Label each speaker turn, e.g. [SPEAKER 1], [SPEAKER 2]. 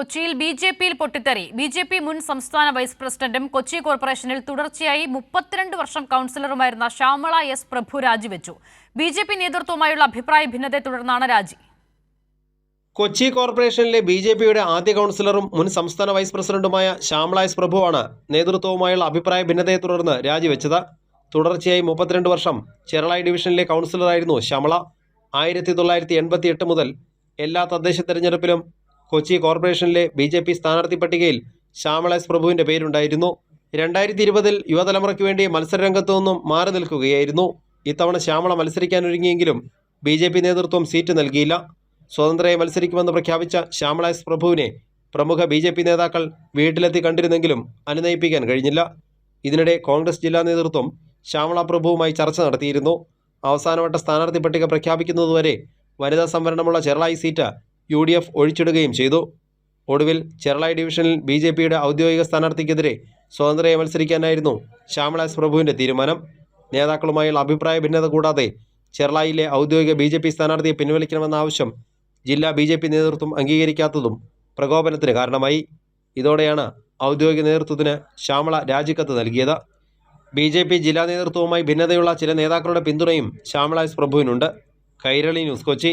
[SPEAKER 1] കൊച്ചിയിൽ ബി.ജെ.പിയിൽ പൊട്ടിത്തെറി. ബി.ജെ.പി മുൻ സംസ്ഥാന വൈസ് പ്രസിഡന്റും കൊച്ചി കോർപ്പറേഷനിൽ തുടർച്ചയായി 32 വർഷം കൗൺസിലറുമായിരുന്ന ശ്യാമള എസ് പ്രഭു രാജിവെച്ചു. ബി.ജെ.പി നേതൃത്വവുമായുള്ള അഭിപ്രായ ഭിന്നതയെ തുടർന്നാണ് രാജി.
[SPEAKER 2] കൊച്ചി കോർപ്പറേഷനിലെ ബി.ജെ.പിയുടെ ആദ്യ കൗൺസിലറും മുൻ സംസ്ഥാന വൈസ് പ്രസിഡന്റുമായ ശ്യാമള എസ് പ്രഭുവാണ് നേതൃത്വവുമായുള്ള അഭിപ്രായ ഭിന്നതയെ തുടർന്ന് രാജിവെച്ചത്. തുടർച്ചയായി 32 വർഷം ചെറളായി ഡിവിഷനിലെ കൗൺസിലറായിരുന്നു ശ്യാമള. 1988 മുതൽ എല്ലാ തദ്ദേശ തെരഞ്ഞെടുപ്പിലും കൊച്ചി കോർപ്പറേഷനിലെ ബി.ജെ.പി സ്ഥാനാർത്ഥി പട്ടികയിൽ ശ്യാമള എസ് പ്രഭുവിൻ്റെ പേരുണ്ടായിരുന്നു. 2020 യുവതലമുറയ്ക്ക് വേണ്ടി മത്സരരംഗത്തു നിന്നും മാറി നിൽക്കുകയായിരുന്നു. ഇത്തവണ ശ്യാമള മത്സരിക്കാനൊരുങ്ങിയെങ്കിലും ബി.ജെ.പി നേതൃത്വം സീറ്റ് നൽകിയില്ല. സ്വതന്ത്രമായി മത്സരിക്കുമെന്ന് പ്രഖ്യാപിച്ച ശ്യാമള എസ് പ്രഭുവിനെ പ്രമുഖ ബി.ജെ.പി നേതാക്കൾ വീട്ടിലെത്തി കണ്ടിരുന്നെങ്കിലും അനുനയിപ്പിക്കാൻ കഴിഞ്ഞില്ല. ഇതിനിടെ കോൺഗ്രസ് ജില്ലാ നേതൃത്വം ശ്യാമള പ്രഭുവുമായി ചർച്ച നടത്തിയിരുന്നു. അവസാനവട്ട സ്ഥാനാർത്ഥി പട്ടിക പ്രഖ്യാപിക്കുന്നതുവരെ വനിതാ സംവരണമുള്ള ചെറളായി സീറ്റ് UDF ഒഴിച്ചിടുകയും ചെയ്തു. ഒടുവിൽ ചെറളായി ഡിവിഷനിൽ ബി.ജെ.പിയുടെ ഔദ്യോഗിക സ്ഥാനാർത്ഥിക്കെതിരെ സ്വതന്ത്രമായി മത്സരിക്കാനായിരുന്നു ശ്യാമള എസ് പ്രഭുവിൻ്റെ തീരുമാനം. നേതാക്കളുമായുള്ള അഭിപ്രായ ഭിന്നത കൂടാതെ ചെറളായിലെ ഔദ്യോഗിക ബി.ജെ.പി സ്ഥാനാർത്ഥിയെ പിൻവലിക്കണമെന്ന ആവശ്യം ജില്ലാ ബി.ജെ.പി നേതൃത്വം അംഗീകരിക്കാത്തതും പ്രകോപനത്തിന് കാരണമായി. ഇതോടെയാണ് ഔദ്യോഗിക നേതൃത്വത്തിന് ശ്യാമള രാജിക്കത്ത് നൽകിയത്. ബി.ജെ.പി ജില്ലാ നേതൃത്വവുമായി ഭിന്നതയുള്ള ചില നേതാക്കളുടെ പിന്തുണയും ശ്യാമള എസ് പ്രഭുവിനുണ്ട്. കൈരളി ന്യൂസ്, കൊച്ചി.